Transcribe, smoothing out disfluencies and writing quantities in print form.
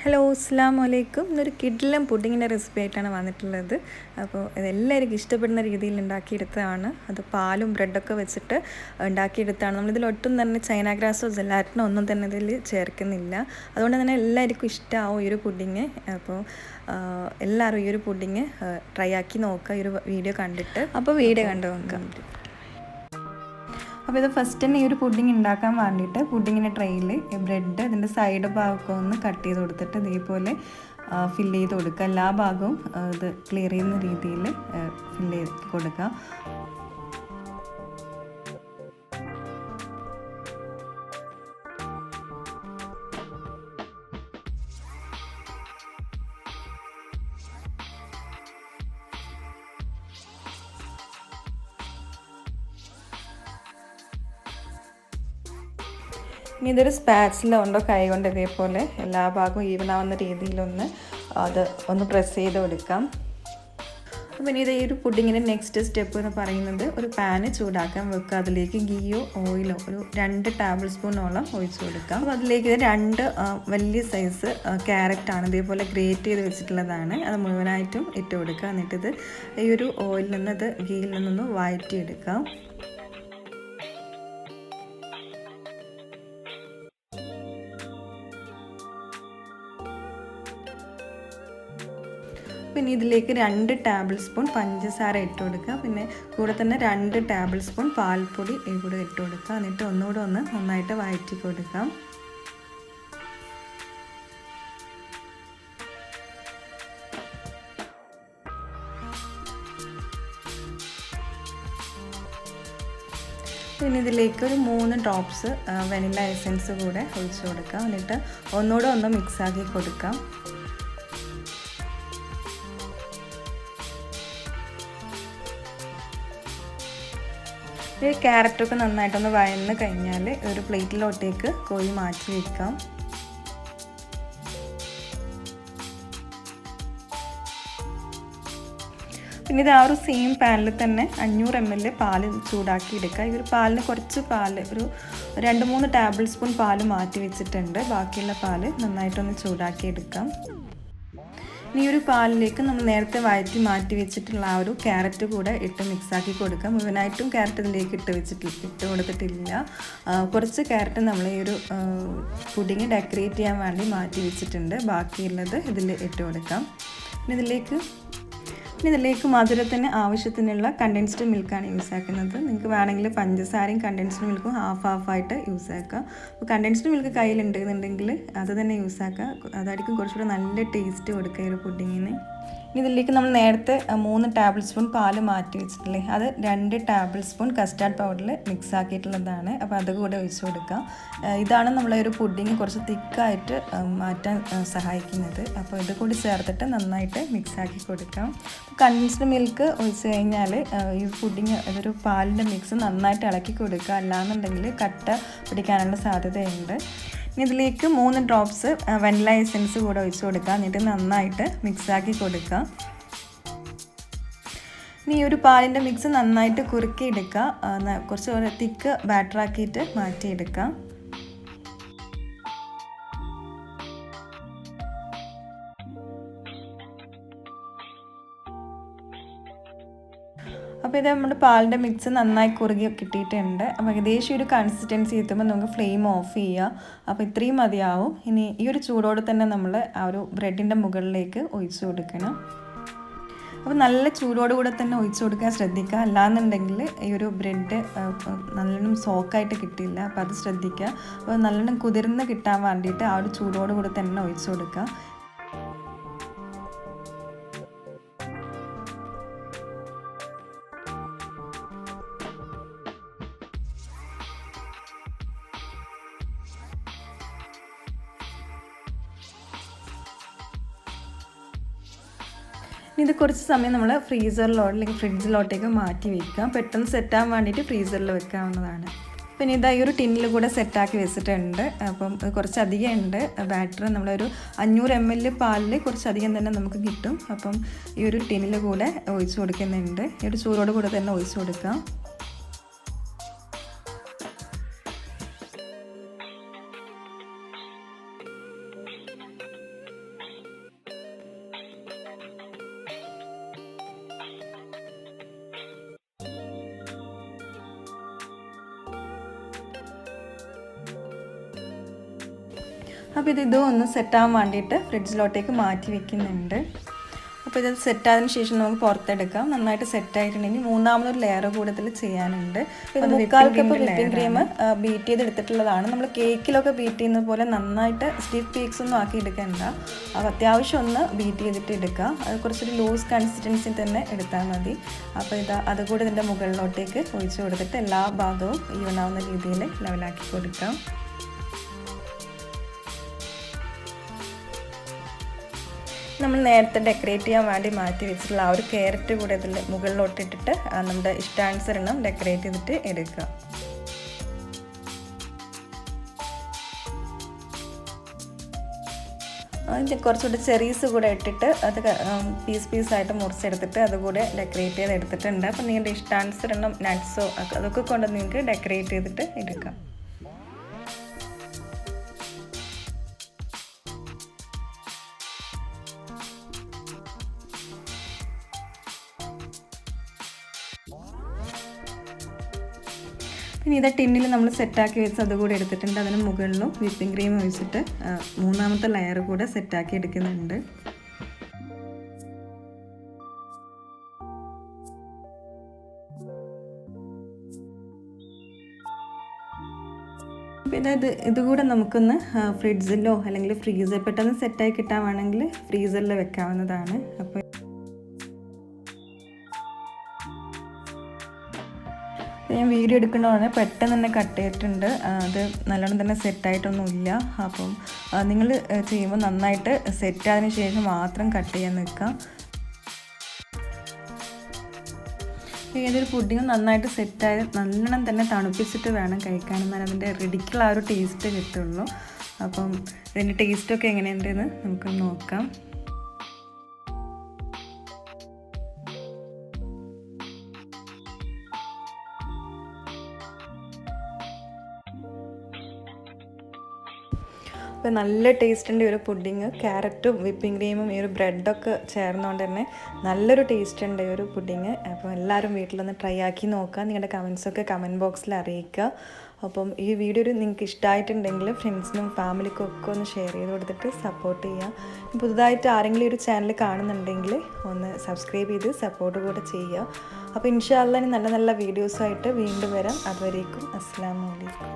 Hello അസ്സലാമു അലൈക്കും. ഇന്നൊരു കിഡിലും പുഡിങ്ങിൻ്റെ റെസിപ്പി ആയിട്ടാണ് വന്നിട്ടുള്ളത്. അപ്പോൾ ഇതെല്ലാവർക്കും ഇഷ്ടപ്പെടുന്ന രീതിയിൽ ഉണ്ടാക്കിയെടുത്തതാണ്. അത് പാലും ബ്രെഡൊക്കെ വെച്ചിട്ട് ഉണ്ടാക്കിയെടുത്താണ്. നമ്മളിതിലൊട്ടും തന്നെ ചൈന ഗ്രാസോ ജെലാറ്റിനോ ഒന്നും തന്നെ ഇതിൽ ചേർക്കുന്നില്ല. അതുകൊണ്ട് തന്നെ എല്ലാവർക്കും ഇഷ്ടമാവും ഈ ഒരു പുഡിങ്. അപ്പോൾ എല്ലാവരും ഈ ഒരു പുഡിങ് ട്രൈ ആക്കി നോക്കുക, ഈ ഒരു വീഡിയോ കണ്ടിട്ട്. അപ്പോൾ വീഡിയോ കണ്ടു നോക്കാം. അപ്പോൾ ഇത് ഫസ്റ്റ് തന്നെ ഈ ഒരു പുഡിങ് ഉണ്ടാക്കാൻ വേണ്ടിയിട്ട് പുഡിങ്ങിൻ്റെ ട്രെയിൽ ബ്രെഡ് അതിൻ്റെ സൈഡ് ഭാഗമൊക്കെ ഒന്ന് കട്ട് ചെയ്ത് കൊടുത്തിട്ട് ഇതേപോലെ ഫില്ല് ചെയ്ത് കൊടുക്കുക. എല്ലാ ഭാഗവും ഇത് ക്ലിയർ ചെയ്യുന്ന രീതിയിൽ ഫില്ല് ചെയ്ത് കൊടുക്കുക. ഇനി ഇതൊരു സ്പാച്ചില ഉണ്ടോ കൈ കൊണ്ട് ഇതേപോലെ എല്ലാ ഭാഗവും ഈവനാവുന്ന രീതിയിലൊന്ന് ഒന്ന് പ്രസ് ചെയ്ത് കൊടുക്കാം. അപ്പോൾ ഇനി ഇത് ഈ ഒരു പുഡിങ്ങിൻ്റെ നെക്സ്റ്റ് സ്റ്റെപ്പ് എന്ന് പറയുന്നത് ഒരു പാന് ചൂടാക്കാൻ വെക്കുക. അതിലേക്ക് ഗീയോ ഓയിലോ ഒരു 2 ടേബിൾ സ്പൂണോളം ഒഴിച്ച് കൊടുക്കാം. അപ്പോൾ അതിലേക്ക് 2 വലിയ സൈസ് ക്യാരറ്റാണ് ഇതേപോലെ ഗ്രേറ്റ് ചെയ്ത് വെച്ചിട്ടുള്ളതാണ്. അത് മുഴുവനായിട്ടും ഇട്ട് കൊടുക്കുക. എന്നിട്ടിത് ഈ ഒരു ഓയിലിൽ നിന്ന് ഇത് ഗീയിൽ നിന്നൊന്ന് വഴറ്റിയെടുക്കാം. പിന്നെ ഇതിലേക്ക് 2 ടേബിൾ സ്പൂൺ പഞ്ചസാര ഇട്ട് കൊടുക്കുക. പിന്നെ കൂടെ തന്നെ 2 ടേബിൾ സ്പൂൺ പാൽപ്പൊടി കൂടെ ഇട്ട് കൊടുക്കുക. എന്നിട്ട് ഒന്നുകൂടെ ഒന്ന് നന്നായിട്ട് വഴറ്റി കൊടുക്കാം. പിന്നെ ഇതിലേക്ക് ഒരു 3 ഡ്രോപ്സ് വനില എസൻസ് കൂടെ ഒഴിച്ച് കൊടുക്കാം. എന്നിട്ട് ഒന്നുകൂടെ ഒന്ന് മിക്സാക്കി കൊടുക്കാം. ഈ ക്യാരറ്റൊക്കെ നന്നായിട്ടൊന്ന് വഴന്ന് കഴിഞ്ഞാൽ ഒരു പ്ലേറ്റിലോട്ടേക്ക് കോരി മാറ്റി വയ്ക്കാം. പിന്നെ ഇത് ആ ഒരു സെയിം പാനിൽ തന്നെ 500 ml പാല് ചൂടാക്കി എടുക്കുക. ഈ ഒരു പാലിന് കുറച്ച് പാല് ഒരു 2-3 ടേബിൾ സ്പൂൺ പാല് മാറ്റി വെച്ചിട്ടുണ്ട്. ബാക്കിയുള്ള പാല് നന്നായിട്ടൊന്ന് ചൂടാക്കി എടുക്കാം. ഈ ഒരു പാലിലേക്ക് നമ്മൾ നേരത്തെ വഴറ്റി മാറ്റി വെച്ചിട്ടുള്ള ആ ഒരു ക്യാരറ്റ് കൂടെ ഇട്ട് മിക്സാക്കി കൊടുക്കാം. മുഴുവനായിട്ടും ക്യാരറ്റ് ഇതിലേക്ക് ഇട്ട് കൊടുത്തിട്ടില്ല. കുറച്ച് ക്യാരറ്റ് നമ്മൾ ഈ ഒരു പുഡിങ് ഡെക്കറേറ്റ് ചെയ്യാൻ വേണ്ടി മാറ്റി വെച്ചിട്ടുണ്ട്. ബാക്കിയുള്ളത് ഇതിൽ ഇട്ട് കൊടുക്കാം. ഇതിലേക്ക് മധുരത്തിന് ആവശ്യത്തിനുള്ള കണ്ടൻസ്ഡ് മിൽക്കാണ് യൂസ് ആക്കുന്നത്. നിങ്ങൾക്ക് വേണമെങ്കിൽ പഞ്ചസാരയും കണ്ടൻസ്ഡ് മിൽക്കും ഹാഫ് യൂസ് ആക്കുക. അപ്പോൾ കണ്ടൻസ്ഡ് മിൽക്ക് കയ്യിലുണ്ടെന്നുണ്ടെങ്കിൽ അത് തന്നെ യൂസ് ആക്കുക. അതായിരിക്കും കുറച്ചുകൂടെ നല്ല ടേസ്റ്റ് കൊടുക്കുക ഈ ഒരു പുഡിങ്ങിന്. ഇതിലേക്ക് നമ്മൾ നേരത്തെ 3 ടേബിൾ സ്പൂൺ പാല് മാറ്റി വെച്ചിട്ടില്ലേ, അത് 2 ടേബിൾ സ്പൂൺ കസ്റ്റാർഡ് പൗഡറിൽ മിക്സ് ആക്കിയിട്ടുള്ളതാണ്. അപ്പോൾ അത് കൂടെ ഒഴിച്ച് കൊടുക്കാം. ഇതാണ് നമ്മളെ ഒരു പുഡിങ് കുറച്ച് തിക്കായിട്ട് മാറ്റാൻ സഹായിക്കുന്നത്. അപ്പോൾ ഇത് കൂടി ചേർത്തിട്ട് നന്നായിട്ട് മിക്സ് ആക്കി കൊടുക്കാം. കണ്ടൻസ്ഡ് മിൽക്ക് ഒഴിച്ച് കഴിഞ്ഞാൽ ഈ പുഡിങ് ഇതൊരു പാലിൻ്റെ മിക്സ് നന്നായിട്ട് ഇളക്കി കൊടുക്കുക. അല്ലാന്നുണ്ടെങ്കിൽ കട്ട പിടിക്കാനുള്ള സാധ്യതയുണ്ട്. ഇതിലേക്ക് 3 ഡ്രോപ്സ് വനില എസൻസ് കൂടെ ഒഴിച്ച് കൊടുക്കുക. എന്നിട്ട് നന്നായിട്ട് മിക്സാക്കി കൊടുക്കുക. ഇനി ഈ ഒരു പാലിൻ്റെ മിക്സ് നന്നായിട്ട് കുറുക്കി എടുക്കുക. കുറച്ച് തിക്ക് ബാറ്ററാക്കിയിട്ട് മാറ്റിയെടുക്കാം. അപ്പോൾ ഇത് നമ്മുടെ പാലിൻ്റെ മിക്സ് നന്നായി കുറുകി കിട്ടിയിട്ടുണ്ട്. അപ്പോൾ ഏകദേശം ഒരു കൺസിസ്റ്റൻസി എത്തുമ്പോൾ നമുക്ക് ഫ്ലെയിം ഓഫ് ചെയ്യുക. അപ്പോൾ ഇത്രയും മതിയാവും. ഇനി ഈ ഒരു ചൂടോടെ തന്നെ നമ്മൾ ആ ഒരു ബ്രെഡിൻ്റെ മുകളിലേക്ക് ഒഴിച്ചു കൊടുക്കണം. അപ്പോൾ നല്ല ചൂടോടുകൂടെ തന്നെ ഒഴിച്ചു കൊടുക്കാൻ ശ്രദ്ധിക്കുക. അല്ലാന്നുണ്ടെങ്കിൽ ഈ ഒരു ബ്രെഡ് നല്ലോണം സോക്കായിട്ട് കിട്ടില്ല. അപ്പോൾ അത് ശ്രദ്ധിക്കുക. അപ്പോൾ നല്ലോണം കുതിർന്ന് കിട്ടാൻ വേണ്ടിയിട്ട് ആ ഒരു ചൂടോടുകൂടെ തന്നെ ഒഴിച്ചു കൊടുക്കുക. ഇത് കുറച്ച് സമയം നമ്മൾ ഫ്രീസറിലോ അല്ലെങ്കിൽ ഫ്രിഡ്ജിലോട്ടേക്ക് മാറ്റി വയ്ക്കാം. പെട്ടെന്ന് സെറ്റാകാൻ വേണ്ടിയിട്ട് ഫ്രീസറിൽ വെക്കാവുന്നതാണ്. പിന്നെ ഇതാ ഈ ഒരു ടിന്നിൽ കൂടെ സെറ്റാക്കി വെച്ചിട്ടുണ്ട്. അപ്പം കുറച്ചധികം ഉണ്ട് ബാറ്റർ. നമ്മളൊരു 500 ml പാലിൽ കുറച്ചധികം തന്നെ നമുക്ക് കിട്ടും. അപ്പം ഈ ഒരു ടിന്നിൽ കൂടെ ഒഴിച്ച് കൊടുക്കുന്നുണ്ട്. ഈ ഒരു ചൂടോട് കൂടെ തന്നെ ഒഴിച്ച് കൊടുക്കാം. അപ്പോൾ ഇതും ഒന്ന് സെറ്റാകാൻ വേണ്ടിയിട്ട് ഫ്രിഡ്ജിലോട്ടേക്ക് മാറ്റി വെക്കുന്നുണ്ട്. അപ്പോൾ ഇത് സെറ്റായതിന് ശേഷം നമുക്ക് പുറത്തെടുക്കാം. നന്നായിട്ട് സെറ്റായിട്ടുണ്ടെങ്കിൽ മൂന്നാമതൊരു ലെയർ കൂടുതൽ ചെയ്യാനുണ്ട്. ഇത് 3/4 കപ്പ് വിപ്പിംഗ് ക്രീം ബീറ്റ് ചെയ്തെടുത്തിട്ടുള്ളതാണ്. നമ്മൾ കേക്കിലൊക്കെ ബീറ്റ് ചെയ്യുന്ന പോലെ നന്നായിട്ട് സ്റ്റിഫ് പീക്സ് ഒന്നും ആക്കി എടുക്കണ്ട. അപ്പോൾ അത്യാവശ്യം ഒന്ന് ബീറ്റ് ചെയ്തിട്ട് എടുക്കുക. അത് കുറച്ചൊരു ലൂസ് കൺസിസ്റ്റൻസി തന്നെ എടുത്താൽ മതി. അപ്പോൾ അതുകൂടി ഇതിൻ്റെ മുകളിലോട്ടേക്ക് ഒഴിച്ച് കൊടുത്തിട്ട് എല്ലാ ഭാഗവും ഈവനാവുന്ന രീതിയിൽ ലെവലാക്കി കൊടുക്കാം. നമ്മൾ നേരത്തെ ഡെക്കറേറ്റ് ചെയ്യാൻ വേണ്ടി മാറ്റി വെച്ചിട്ടുള്ള ആ ഒരു ക്യാരറ്റ് കൂടെ ഇതിൽ മുകളിലോട്ടിട്ടിട്ട് നമ്മുടെ ഇഷ്ടാനുസരണം ഡെക്കറേറ്റ് ചെയ്തിട്ട് എടുക്കുക. കുറച്ചുകൂടി ചെറീസ് കൂടെ ഇട്ടിട്ട് അത് പീസായിട്ട് മുറിച്ചെടുത്തിട്ട് അതുകൂടെ ഡെക്കറേറ്റ് ചെയ്ത് എടുത്തിട്ടുണ്ട്. അപ്പോൾ നിങ്ങളുടെ ഇഷ്ടാനുസരണം നട്ട്സോ അതൊക്കെ കൊണ്ട് നിങ്ങൾക്ക് ഡെക്കറേറ്റ് ചെയ്തിട്ട് എടുക്കാം. ഇനി ടിന്നിൽ നമ്മൾ സെറ്റാക്കി വെച്ച് അതുകൂടെ എടുത്തിട്ടുണ്ട്. അതിന് മുകളിലും വിപ്പിംഗ് ക്രീം ഒഴിച്ചിട്ട് മൂന്നാമത്തെ ലെയർ കൂടെ സെറ്റാക്കി എടുക്കുന്നുണ്ട്. പിന്നെ ഇതുകൂടെ നമുക്കൊന്ന് ഫ്രിഡ്ജിലോ അല്ലെങ്കിൽ ഫ്രീസർ പെട്ടെന്ന് സെറ്റായി കിട്ടാൻ വേണമെങ്കിൽ ഫ്രീസറിൽ വെക്കാവുന്നതാണ്. അപ്പോൾ ഞാൻ വീഡിയോ എടുക്കണമെന്ന് പെട്ടെന്ന് തന്നെ കട്ട് ചെയ്തിട്ടുണ്ട്. അത് നല്ലോണം തന്നെ സെറ്റായിട്ടൊന്നുമില്ല. അപ്പം നിങ്ങൾ ചെയ്യുമ്പോൾ നന്നായിട്ട് സെറ്റായതിന് ശേഷം മാത്രം കട്ട് ചെയ്യാൻ നിൽക്കാം. ഏതൊരു പുഡിങ്ങും നന്നായിട്ട് സെറ്റായി നല്ലോണം തന്നെ തണുപ്പിച്ചിട്ട് വേണം കഴിക്കാൻ. എന്നാൽ അതിൻ്റെ റെഡിക്കുള്ള ആ ഒരു ടേസ്റ്റ് കിട്ടുള്ളൂ. അപ്പം ഇതിൻ്റെ ടേസ്റ്റൊക്കെ എങ്ങനെയുണ്ടെന്ന് നമുക്ക് നോക്കാം. അപ്പോൾ നല്ല ടേസ്റ്റിൻ്റെ ഒരു പുഡിങ്, ക്യാരറ്റും വിപ്പിംഗ് ക്രീമും ഈ ഒരു ബ്രെഡൊക്കെ ചേർന്നുകൊണ്ട് തന്നെ നല്ലൊരു ടേസ്റ്റ് ഉണ്ട് ഈ ഒരു പുഡിങ്. അപ്പോൾ എല്ലാവരും വീട്ടിലൊന്ന് ട്രൈ ആക്കി നോക്കുക. നിങ്ങളുടെ കമൻസൊക്കെ കമൻറ്റ് ബോക്സിൽ അറിയിക്കുക. അപ്പം ഈ വീഡിയോ നിങ്ങൾക്ക് ഇഷ്ടമായിട്ടുണ്ടെങ്കിൽ ഫ്രണ്ട്സിനും ഫാമിലിക്കും ഒക്കെ ഒന്ന് ഷെയർ ചെയ്ത് കൊടുത്തിട്ട് സപ്പോർട്ട് ചെയ്യുക. പുതുതായിട്ട് ആരെങ്കിലും ഒരു ചാനൽ കാണുന്നുണ്ടെങ്കിൽ ഒന്ന് സബ്സ്ക്രൈബ് ചെയ്ത് സപ്പോർട്ട് കൂടെ ചെയ്യുക. അപ്പോൾ ഇൻഷാ അല്ലാഹ് നല്ല നല്ല വീഡിയോസായിട്ട് വീണ്ടും വരാം. അതുവരേക്കും അസ്സലാമു അലൈക്കും.